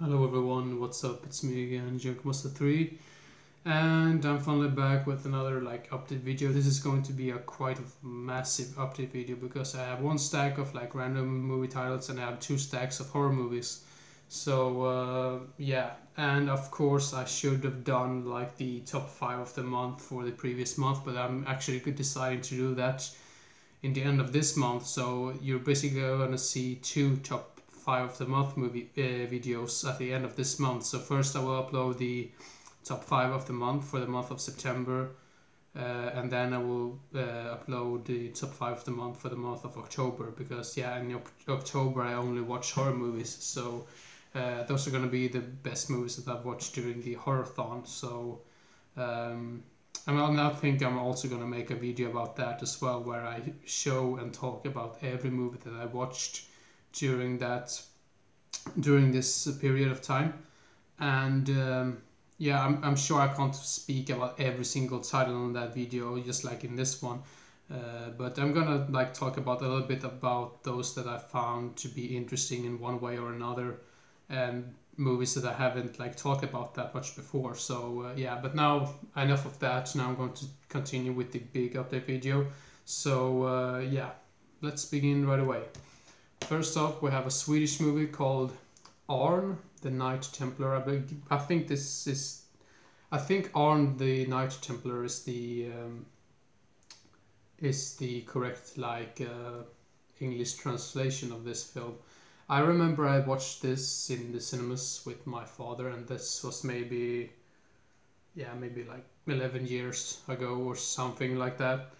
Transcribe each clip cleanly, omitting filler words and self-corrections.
Hello everyone, what's up? It's me again, Junkmaster3, and I'm finally back with another update video. This is going to be a quite massive update video because I have one stack of random movie titles and I have two stacks of horror movies. So yeah, and of course I should have done the top 5 of the month for the previous month, but I'm actually deciding to do that in the end of this month. So you're basically gonna see two top 5 of the month movie videos at the end of this month. So first I will upload the top 5 of the month for the month of September, and then I will upload the top 5 of the month for the month of October, because in October I only watch horror movies. So those are going to be the best movies that I've watched during the horror-thon. So I think I'm also going to make a video about that as well, where I show and talk about every movie that I watched during this period of time. And I'm sure I can't speak about every single title on that video just like in this one, but I'm gonna talk about a little bit about those that I found to be interesting in one way or another, and movies that I haven't talked about that much before. So but now enough of that. Now I'm going to continue with the big update video. So let's begin right away. First off, we have a Swedish movie called Arn, the Knight Templar. I think Arn, the Knight Templar is the correct English translation of this film. I remember I watched this in the cinemas with my father, and this was maybe 11 years ago or something like that.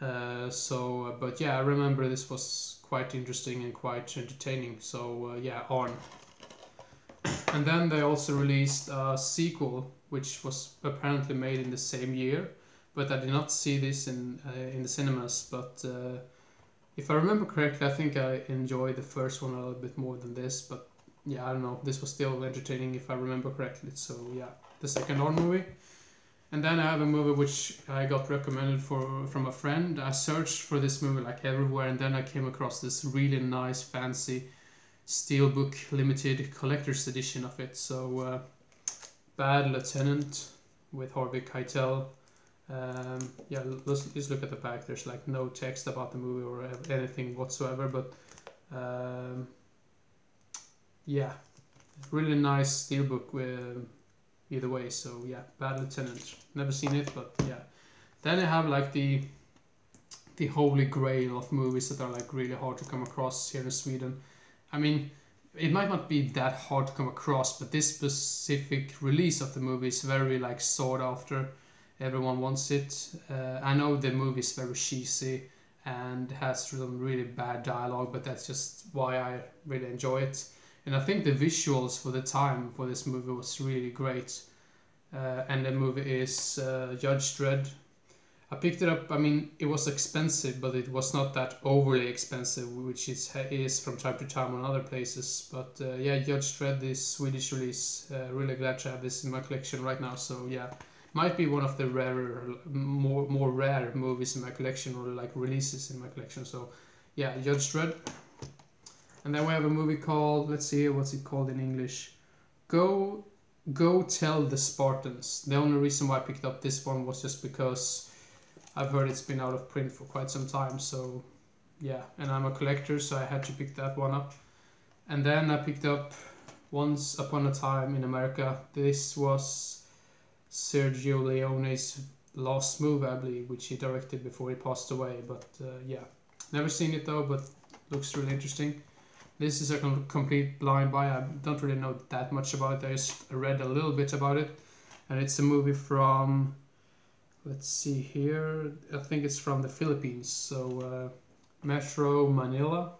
But I remember this was quite interesting and quite entertaining. So Arn. And then they also released a sequel, which was apparently made in the same year, but I did not see this in the cinemas. But if I remember correctly, I think I enjoyed the first one a little bit more than this. But I don't know. This was still entertaining if I remember correctly. So the second Arn movie. And then I have a movie which I got recommended from a friend. I searched for this movie everywhere, and then I came across this really nice, fancy Steelbook limited collector's edition of it. So Bad Lieutenant with Harvey Keitel. Let's look at the back. There's no text about the movie or anything whatsoever, but really nice Steelbook with either way. So Bad Lieutenant. Never seen it, but Then I have the holy grail of movies that are really hard to come across here in Sweden. I mean, it might not be that hard to come across, but this specific release of the movie is very sought after. Everyone wants it. I know the movie is very cheesy and has some really bad dialogue, but that's just why I really enjoy it. And I think the visuals for the time for this movie was really great. And the movie is Judge Dredd. I picked it up. I mean, it was expensive, but it was not that overly expensive, which is from time to time on other places. But Judge Dredd, this Swedish release. Really glad to have this in my collection right now. So might be one of the more rare movies in my collection, or releases in my collection. So Judge Dredd. And then we have a movie called, let's see, what's it called in English? Go Tell the Spartans. The only reason why I picked up this one was just because I've heard it's been out of print for quite some time. So and I'm a collector, so I had to pick that one up. And then I picked up Once Upon a Time in America. This was Sergio Leone's last movie, I believe, which he directed before he passed away. But never seen it though, but looks really interesting. This is a complete blind buy. I don't really know that much about it. I just read a little bit about it. And it's a movie from, let's see here, I think it's from the Philippines. So Metro Manila.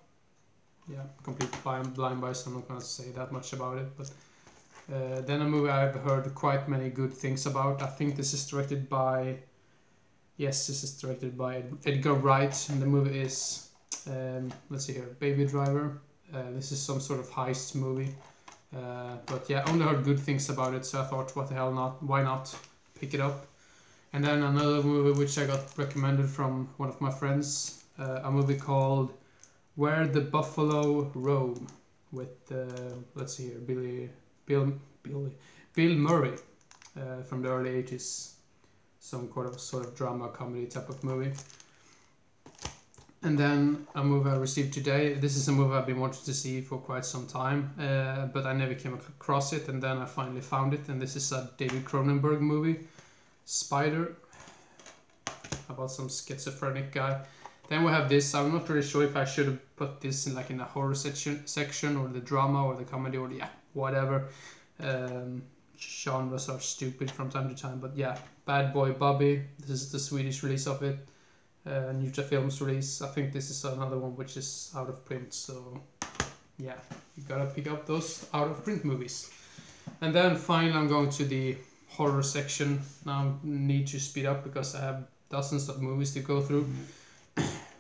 Complete blind buy, so I'm not going to say that much about it. But then a movie I've heard quite many good things about. I think this is directed by, Edgar Wright. And the movie is, let's see here, Baby Driver. This is some sort of heist movie, but only heard good things about it, so I thought, what the hell not? Why not pick it up? And then another movie which I got recommended from one of my friends, a movie called Where the Buffalo Roam, with let's see here, Bill Bill Murray from the early 80s. Some kind of sort of drama comedy type of movie. And then a movie I received today. This is a movie I've been wanting to see for quite some time, but I never came across it, and then I finally found it. And this is a David Cronenberg movie, Spider, about some schizophrenic guy. Then we have this. I'm not really sure if I should have put this in like in the horror section or the drama or the comedy or the whatever. Genres are stupid from time to time, but yeah, Bad Boy Bobby. This is the Swedish release of it. Nutra Films release. I think this is another one which is out of print, so yeah, you gotta pick up those out of print movies. And then finally I'm going to the horror section. Now I need to speed up because I have dozens of movies to go through.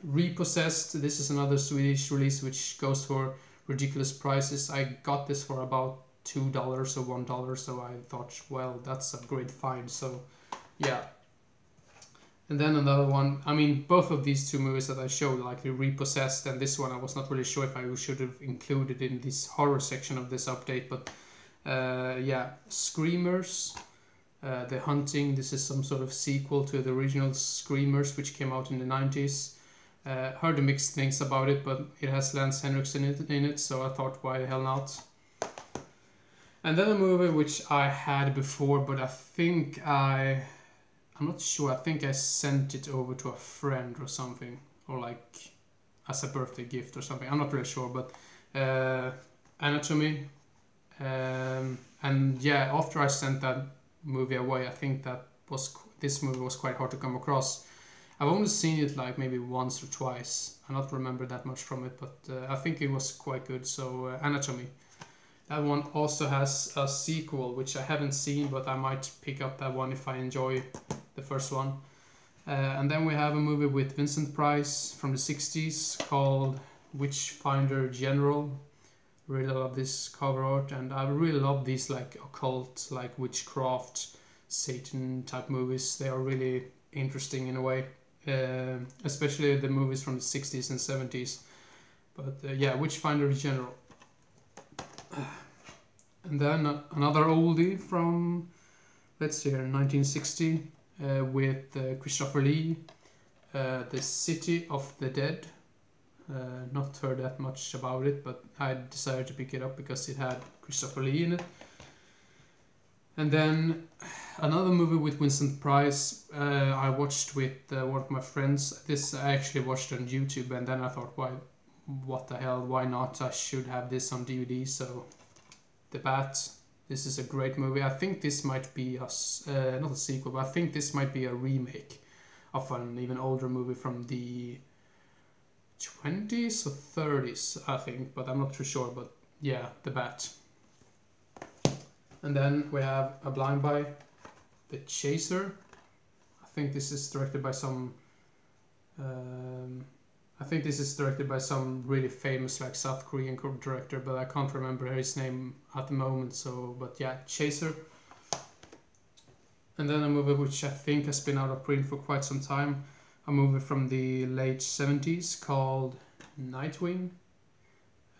Repossessed. This is another Swedish release which goes for ridiculous prices. I got this for about $2 or $1, so I thought, well, that's a great find. So yeah. And then another one, I mean, both of these two movies that I showed, like the Repossessed and this one, I was not really sure if I should have included in this horror section of this update, but yeah, Screamers, The Hunting. This is some sort of sequel to the original Screamers, which came out in the 90s. Heard mixed things about it, but it has Lance Henriksen in it, so I thought, why the hell not? And then a movie which I had before, but I think I'm not sure, I think I sent it over to a friend or something, or like as a birthday gift or something, I'm not really sure, but Anatomy. And yeah, after I sent that movie away, I think this movie was quite hard to come across. I've only seen it like maybe once or twice. I don't remember that much from it, but I think it was quite good. So Anatomy. That one also has a sequel, which I haven't seen, but I might pick up that one if I enjoy the first one. And then we have a movie with Vincent Price from the 60s called Witchfinder General. Really love this cover art, and I really love these like occult, like witchcraft, Satan type movies. They are really interesting in a way, especially the movies from the 60s and 70s. But yeah, Witchfinder General. And then another oldie from, let's see here, 1960 with Christopher Lee, The City of the Dead. Not heard that much about it, but I decided to pick it up because it had Christopher Lee in it. And then another movie with Vincent Price I watched with one of my friends. This I actually watched on YouTube, and then I thought, what the hell, why not? I should have this on DVD. So The Bat. This is a great movie. I think this might be not a sequel, but I think this might be a remake of an even older movie from the 20s or 30s, I think, but I'm not too sure. But yeah, The Bat. And then we have a blind buy, The Chaser. I think this is directed by some really famous like South Korean director, but I can't remember his name at the moment. So, but yeah, Chaser. And then a movie which I think has been out of print for quite some time, a movie from the late 70s called Nightwing.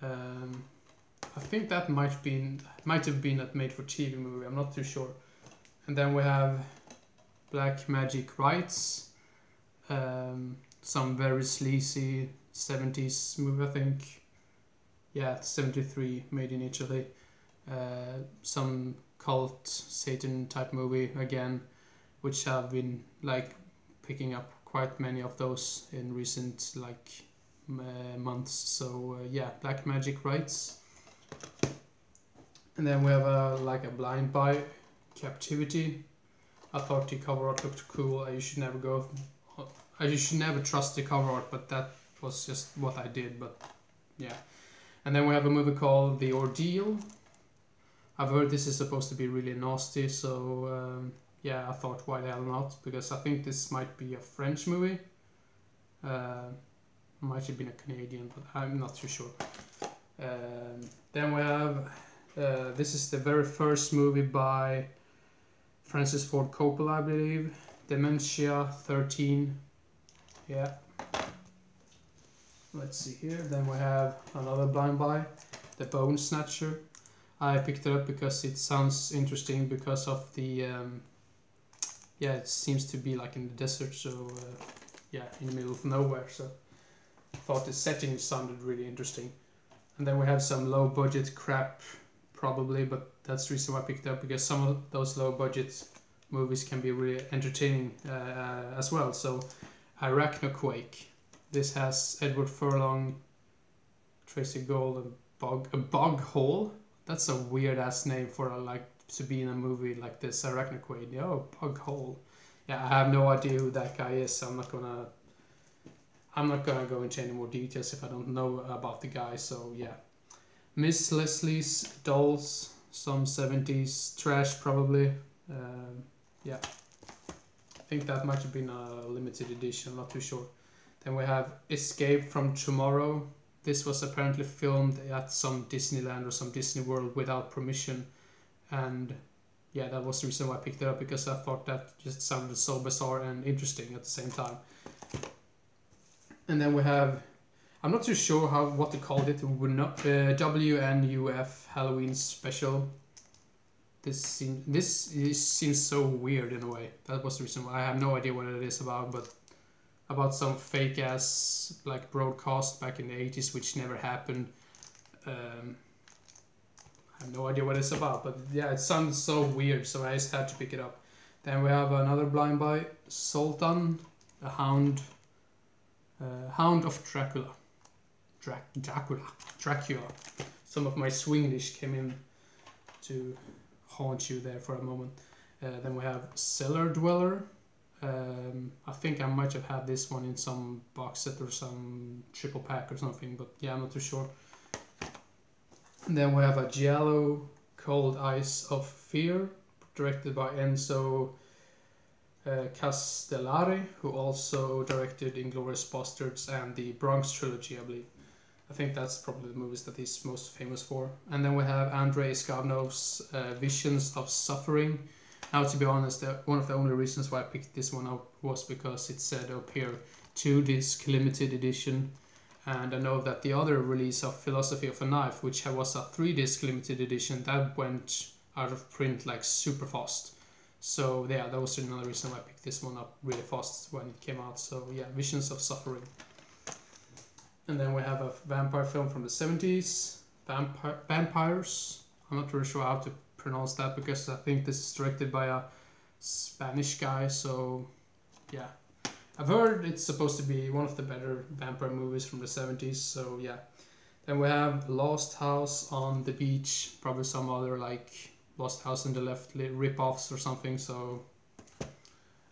I think that might have been a made-for-TV movie. I'm not too sure. And then we have Black Magic Rights, some very sleazy 70s movie, I think. Yeah, 73, made in Italy. Some cult Satan type movie again, which have been like picking up quite many of those in recent like months. So yeah, Black Magic Rights. And then we have a blind buy, Captivity. I thought the cover art looked cool. You should never trust the cover art, but that was just what I did. But yeah. And then we have a movie called The Ordeal. I've heard this is supposed to be really nasty, so yeah, I thought, why the hell not? Because I think this might be a French movie. Might have been a Canadian, but I'm not too sure. Then we have, this is the very first movie by Francis Ford Coppola, I believe. Dementia 13. Yeah. Let's see here. Then we have another blind buy, The Bone Snatcher. I picked it up because it sounds interesting because of the yeah, it seems to be like in the desert, so yeah, in the middle of nowhere. So I thought the setting sounded really interesting. And then we have some low budget crap probably, but that's the reason why I picked it up, because some of those low budget movies can be really entertaining as well. So Arachnoquake. This has Edward Furlong, Tracy Gold, and a bog hole. That's a weird ass name for to be in a movie like this. Arachnoquake. Oh, bog hole. Yeah, I have no idea who that guy is. So I'm not gonna go into any more details if I don't know about the guy. So yeah, Miss Leslie's Dolls, some 70s trash probably. Yeah, I think that might have been a limited edition. I'm not too sure. Then we have Escape from Tomorrow. This was apparently filmed at some Disneyland or some Disney World without permission, and yeah, that was the reason why I picked it up, because I thought that just sounded so bizarre and interesting at the same time. And then we have, I'm not too sure what to call it, WNUF Halloween Special. This seems so weird in a way. That was the reason why. I have no idea what it is about, but about some fake ass like broadcast back in the 80s which never happened. I have no idea what it's about, but yeah, it sounds so weird, so I just had to pick it up. Then we have another blind buy, Sultan, the Hound of Dracula. Dracula. Some of my Swinglish came in to haunt you there for a moment. Then we have Cellar Dweller. I think I might have had this one in some box set or some triple pack or something, but yeah, I'm not too sure. And then we have a Giallo, Cold Eyes of Fear, directed by Enzo Castellari, who also directed Inglourious Basterds and the Bronx trilogy, I believe. I think that's probably the movies that he's most famous for. And then we have Andrei Skavnov's Visions of Suffering. Now, to be honest, one of the only reasons why I picked this one up was because it said up here 2-disc limited edition. And I know that the other release of Philosophy of a Knife, which was a 3-disc limited edition, that went out of print like super fast. So yeah, that was another reason why I picked this one up really fast when it came out. So yeah, Visions of Suffering. And then we have a vampire film from the 70s, Vampires. I'm not really sure how to pronounce that, because I think this is directed by a Spanish guy, so yeah. I've heard it's supposed to be one of the better vampire movies from the 70s, so yeah. Then we have Lost House on the Beach, probably some other like Lost House on the Left rip-offs or something, so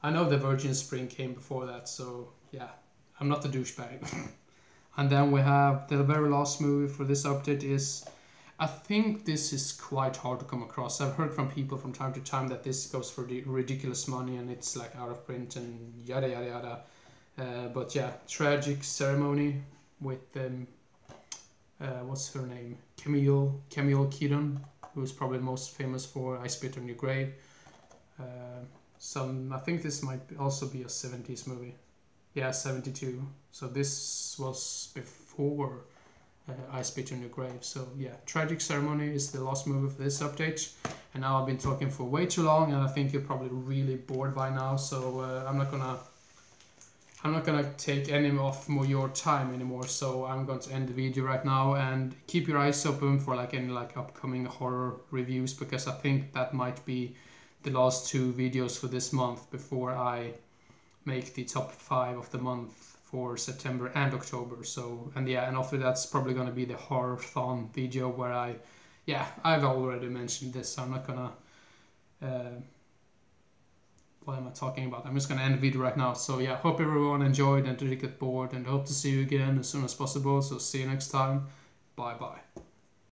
I know the Virgin Spring came before that, so yeah, I'm not the douchebag. And then we have the very last movie for this update is, I think this is quite hard to come across. I've heard from people from time to time that this goes for the ridiculous money and it's like out of print and yada yada yada. But yeah, Tragic Ceremony with what's her name? Camille Keaton, who's probably most famous for I Spit on Your Grave. I think this might also be a 70s movie. Yeah, 72. So this was before I Spit on Your Grave. So yeah, Tragic Ceremony is the last movie of this update. And now I've been talking for way too long, and I think you're probably really bored by now. So I'm not gonna take any of your time anymore. So I'm going to end the video right now, and keep your eyes open for like any like upcoming horror reviews, because I think that might be the last 2 videos for this month before I make the top 5 of the month for September and October. So, and yeah, and after that's probably gonna be the horror-thon video where I've already mentioned this, so I'm not gonna what am I talking about? I'm just gonna end the video right now. So yeah, hope everyone enjoyed and didn't get bored, and hope to see you again as soon as possible. So see you next time. Bye bye.